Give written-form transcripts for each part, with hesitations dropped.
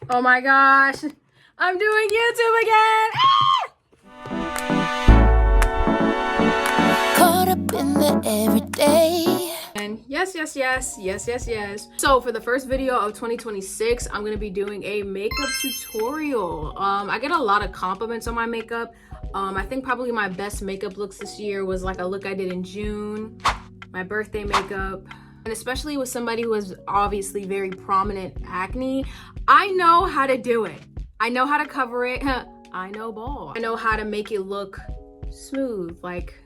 Oh my gosh, I'm doing YouTube again. Caught up in the everyday. And yes. So for the first video of 2026, I'm gonna be doing a makeup tutorial. I get a lot of compliments on my makeup. I think probably my best makeup looks this year was like a look I did in June, my birthday makeup. And especially with somebody who has obviously very prominent acne, I know how to do it. I know how to cover it. I know ball. I know how to make it look smooth, like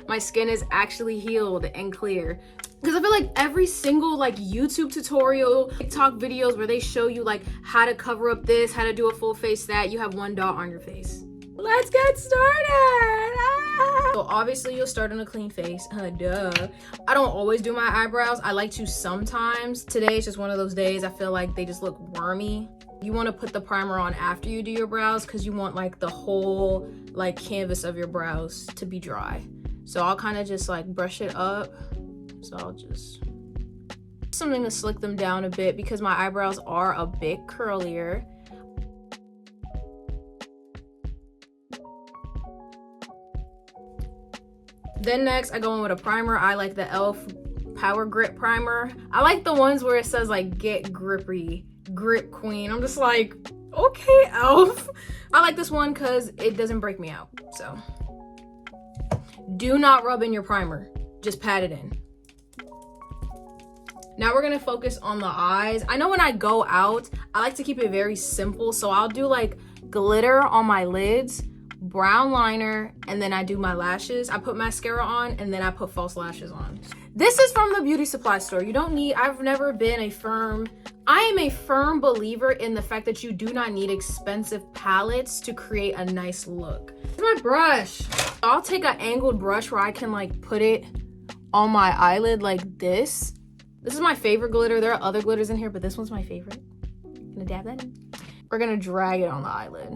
my skin is actually healed and clear. Because I feel like every single like YouTube tutorial, TikTok videos where they show you like how to cover up this, how to do a full face that, you have one dot on your face. Let's get started. So obviously you'll start on a clean face. Duh. I don't always do my eyebrows. I like to sometimes. Today is just one of those days I feel like they just look wormy. You want to put the primer on after you do your brows because you want like the whole like canvas of your brows to be dry. So I'll kind of just like brush it up. So I'll just something to slick them down a bit because my eyebrows are a bit curlier. Then next I go in with a primer. I like the e.l.f. Power Grip Primer. I like the ones where it says like get grippy, grip queen. I'm just like, okay, e.l.f. I like this one because it doesn't break me out. So do not rub in your primer, just pat it in. Now we're gonna focus on the eyes. I know when I go out, I like to keep it very simple. So I'll do like glitter on my lids, brown liner, and then I do my lashes. I put mascara on and then I put false lashes on. This is from the beauty supply store. You don't need, I am a firm believer in the fact that you do not need expensive palettes to create a nice look. Here's my brush. I'll take an angled brush where I can like put it on my eyelid like this. This is my favorite glitter. There are other glitters in here, but this one's my favorite. Gonna dab that in. We're gonna drag it on the eyelid.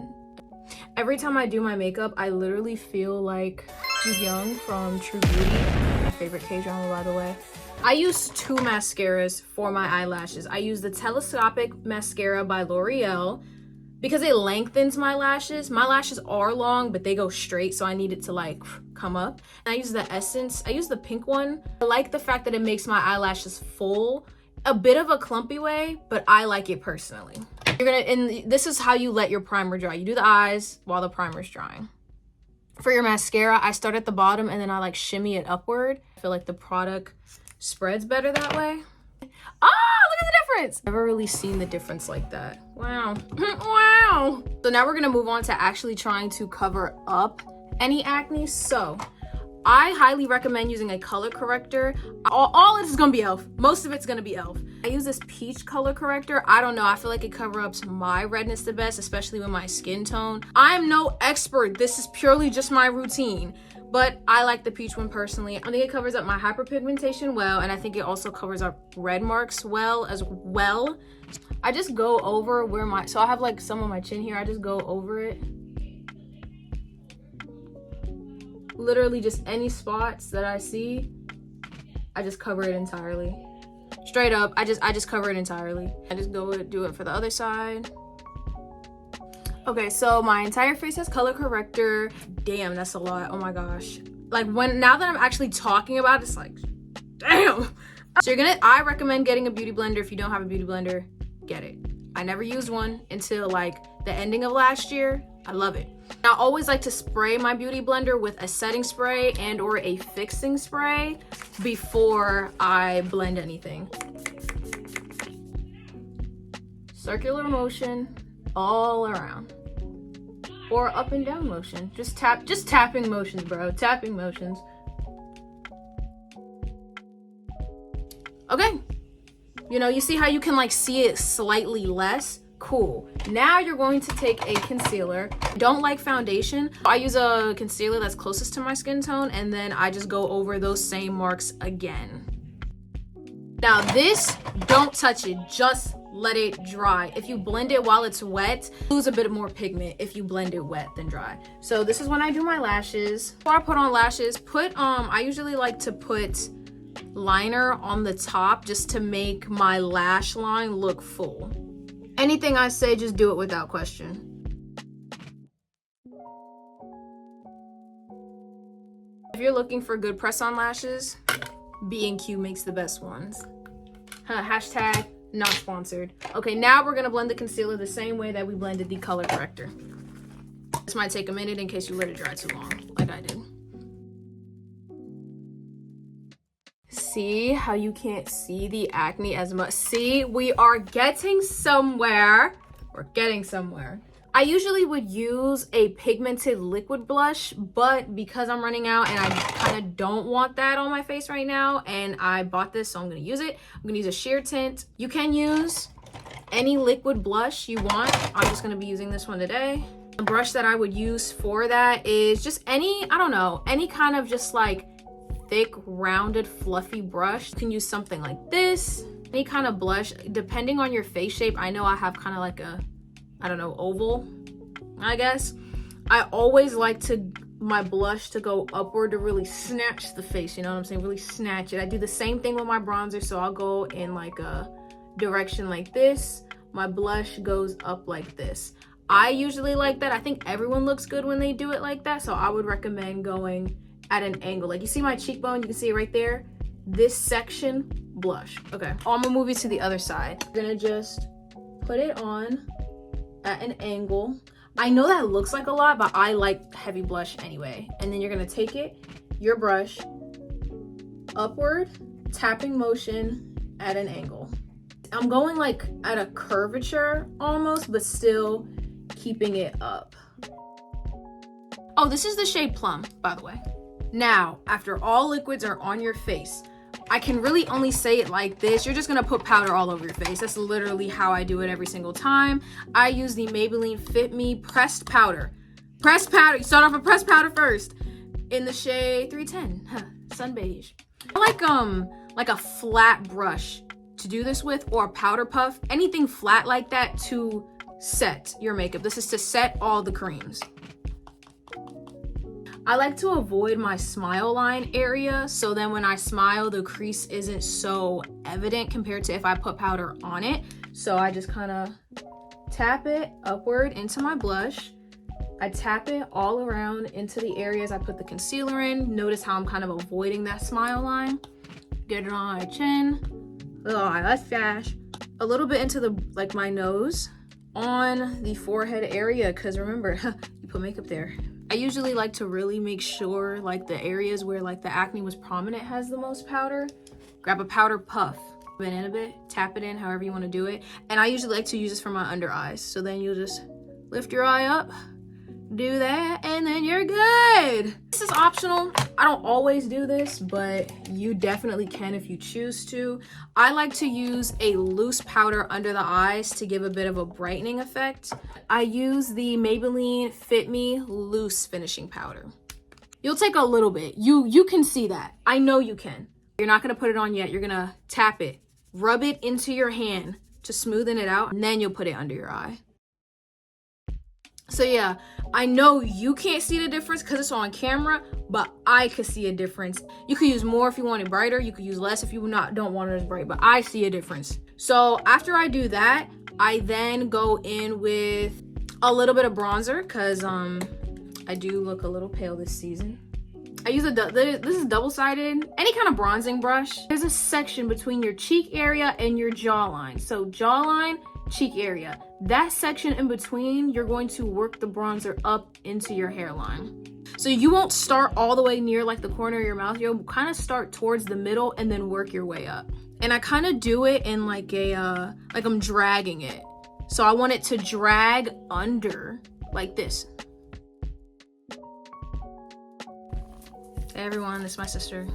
Every time I do my makeup, I literally feel like Ju Young from True Beauty, my favorite K-drama by the way. I use two mascaras for my eyelashes. I use the telescopic mascara by L'Oreal because it lengthens my lashes. My lashes are long, but they go straight, so I need it to like come up. And I use the Essence. I use the pink one. I like the fact that it makes my eyelashes full, a bit of a clumpy way, but I like it personally. This is how you let your primer dry. You do the eyes while the primer's drying. For your mascara, I start at the bottom and then I like shimmy it upward. I feel like the product spreads better that way. Ah, look at the difference. Never really seen the difference like that. Wow. Wow. So now we're gonna move on to actually trying to cover up any acne. So I highly recommend using a color corrector. All of this is gonna be e.l.f. Most of it's gonna be e.l.f. I use this peach color corrector. I don't know, I feel like it covers up my redness the best, especially with my skin tone. I'm no expert. This is purely just my routine, but I like the peach one personally. I think it covers up my hyperpigmentation well, and I think it also covers up red marks well as well. I just go over where so I have like some on my chin here. I just go over it. Literally just any spots that I see, I just cover it entirely. Straight up, I just cover it entirely. I just do it for the other side. Okay, so my entire face has color corrector. Damn, that's a lot. Oh my gosh. Like now that I'm actually talking about it, it's like, damn. So I recommend getting a beauty blender. If you don't have a beauty blender, get it. I never used one until like the ending of last year. I love it. I always like to spray my beauty blender with a setting spray and or a fixing spray before I blend anything. Circular motion all around. Or up and down motion. Just tapping motions, bro. Tapping motions. Okay. You know, you see how you can like see it slightly less? Cool. Now you're going to take a concealer. Don't like foundation. I use a concealer that's closest to my skin tone, and then I just go over those same marks again. Now this, don't touch it, just let it dry. If you blend it while it's wet, lose a bit more pigment if you blend it wet than dry. So this is when I do my lashes. Before I put on lashes, I usually like to put liner on the top just to make my lash line look full. Anything I say, just do it without question. If you're looking for good press-on lashes, B&Q makes the best ones. Hashtag not sponsored. Okay, now we're gonna blend the concealer the same way that we blended the color corrector. This might take a minute in case you let it dry too long, like I did. See how you can't see the acne as much? See, we are getting somewhere. We're getting somewhere. I usually would use a pigmented liquid blush, but because I'm running out and I kind of don't want that on my face right now, and I bought this, so I'm gonna use it. I'm gonna use a sheer tint. You can use any liquid blush you want. I'm just gonna be using this one today. The brush that I would use for that is just any, I don't know, any kind of just like thick, rounded, fluffy brush. You can use something like this, any kind of blush, depending on your face shape. I know I have kind of like a, I don't know, oval, I guess. I always like my blush to go upward to really snatch the face, you know what I'm saying? Really snatch it. I do the same thing with my bronzer, so I'll go in like a direction like this. My blush goes up like this. I usually like that. I think everyone looks good when they do it like that, so I would recommend going at an angle. Like you see my cheekbone, you can see it right there. This section, blush. Okay, I'm gonna move you to the other side. I'm gonna just put it on at an angle. I know that looks like a lot, but I like heavy blush anyway. And then you're gonna take your brush, upward, tapping motion at an angle. I'm going like at a curvature almost, but still keeping it up. Oh, this is the shade Plum, by the way. Now, after all liquids are on your face, I can really only say it like this. You're just gonna put powder all over your face. That's literally how I do it every single time. I use the Maybelline Fit Me pressed powder. Pressed powder, you start off with pressed powder first. In the shade 310, Sun Beige. I like a flat brush to do this with, or a powder puff, anything flat like that to set your makeup. This is to set all the creams. I like to avoid my smile line area, so then when I smile, the crease isn't so evident compared to if I put powder on it. So I just kind of tap it upward into my blush. I tap it all around into the areas I put the concealer in. Notice how I'm kind of avoiding that smile line. Get it on my chin, little mustache, a little bit into the like my nose, on the forehead area, because remember, you put makeup there. I usually like to really make sure like the areas where like the acne was prominent has the most powder. Grab a powder puff, put it in a bit, tap it in however you want to do it. And I usually like to use this for my under eyes. So then you'll just lift your eye up, do that, and then you're good. This is optional. I don't always do this, but you definitely can if you choose to. I like to use a loose powder under the eyes to give a bit of a brightening effect. I use the Maybelline Fit Me loose finishing powder. You'll take a little bit. You can see that. I know you can. You're not gonna put it on yet. You're gonna tap it, rub it into your hand to smoothen it out, and then you'll put it under your eye. So yeah, I know you can't see the difference because it's on camera, but I could see a difference. You could use more if you want it brighter. You could use less if you don't want it as bright, but I see a difference. So after I do that, I then go in with a little bit of bronzer because I do look a little pale this season. I use this is double-sided, any kind of bronzing brush. There's a section between your cheek area and your jawline. So jawline, cheek area. That section in between, you're going to work the bronzer up into your hairline. So you won't start all the way near like the corner of your mouth. You'll kind of start towards the middle and then work your way up. And I kind of do it in like a, like I'm dragging it. So I want it to drag under like this. Hey everyone, this is my sister.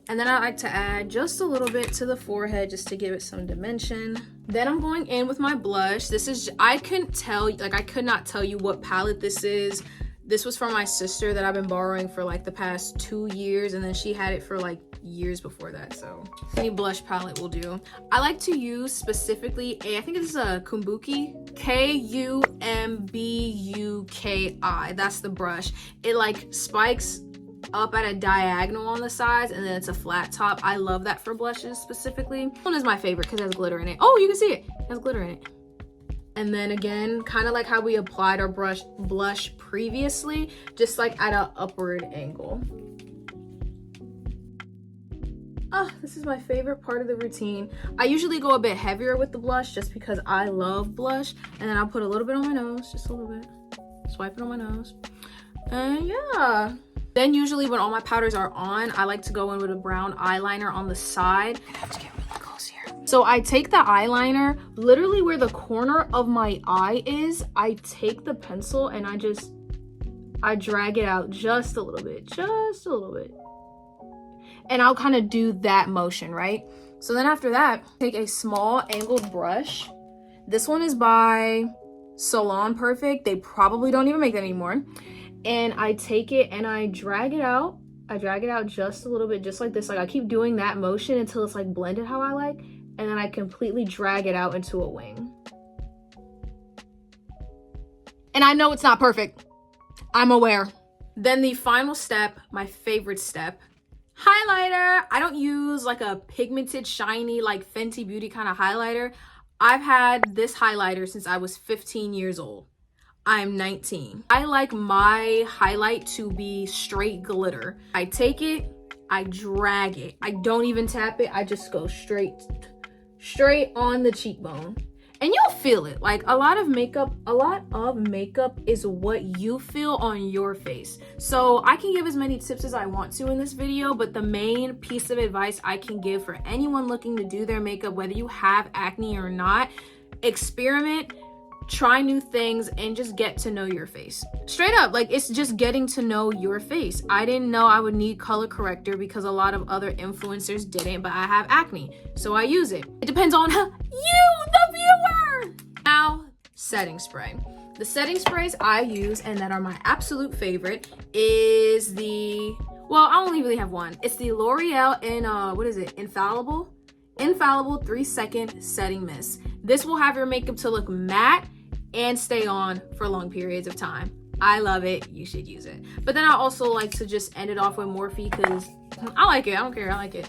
And then I like to add just a little bit to the forehead just to give it some dimension. Then I'm going in with my blush. This is, I could not tell you what palette this is. This was from my sister that I've been borrowing for like the past 2 years, and then she had it for like years before that, so any blush palette will do. I like to use specifically I think this is a Kumbuki, Kumbuki. That's the brush. It like spikes up at a diagonal on the sides, and then it's a flat top. I love that for blushes specifically. This one is my favorite because it has glitter in it. Oh, you can see it. It has glitter in it. And then again, kind of like how we applied our blush previously, just like at an upward angle. Oh, this is my favorite part of the routine. I usually go a bit heavier with the blush just because I love blush. And then I'll put a little bit on my nose, just a little bit. Swipe it on my nose. And yeah. Then usually when all my powders are on, I like to go in with a brown eyeliner on the side. I have to get really close here. So I take the eyeliner, literally where the corner of my eye is, I take the pencil and I drag it out just a little bit, and I'll kind of do that motion, right? So then after that, take a small angled brush. This one is by Salon Perfect. They probably don't even make that anymore. And I take it and I drag it out. I drag it out just a little bit, just like this. Like I keep doing that motion until it's like blended how I like. And then I completely drag it out into a wing. And I know it's not perfect. I'm aware. Then the final step, my favorite step, highlighter. I don't use like a pigmented, shiny, like Fenty Beauty kind of highlighter. I've had this highlighter since I was 15 years old. I'm 19. I like my highlight to be straight glitter. I take it, I drag it. I don't even tap it. I just go straight on the cheekbone. And you'll feel it. Like a lot of makeup is what you feel on your face. So I can give as many tips as I want to in this video, but the main piece of advice I can give for anyone looking to do their makeup, whether you have acne or not, experiment, try new things, and just get to know your face. Straight up, like it's just getting to know your face. I didn't know I would need color corrector because a lot of other influencers didn't, but I have acne, so I use it. It depends on you, the viewer. Now, setting spray. The setting sprays I use and that are my absolute favorite is well, I only really have one. It's the L'Oreal Infallible 3-second setting mist. This will have your makeup to look matte and stay on for long periods of time. I love it. You should use it. But then I also like to just end it off with Morphe because I like it. I don't care. I like it.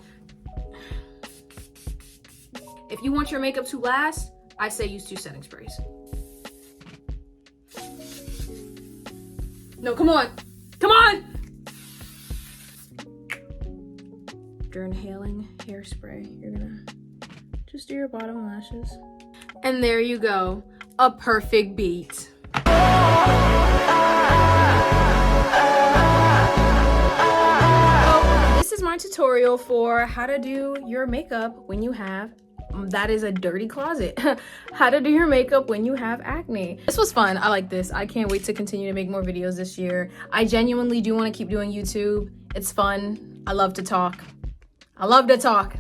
If you want your makeup to last, I say use 2 setting sprays. No, come on. Come on! After inhaling hairspray, you're gonna just do your bottom lashes. And there you go. A perfect beat. This is my tutorial for how to do your makeup when you have, that is a dirty closet. How to do your makeup when you have acne. This was fun. I like this. I can't wait to continue to make more videos this year. I genuinely do want to keep doing YouTube. It's fun. I love to talk.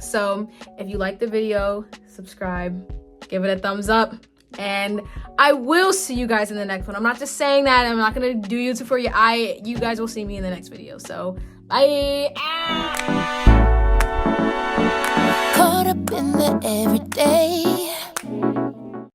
So if you like the video, subscribe, give it a thumbs up, and I will see you guys in the next one. I'm not just saying that. I'm not gonna do YouTube for you. You guys will see me in the next video. So bye. Caught up in the everyday.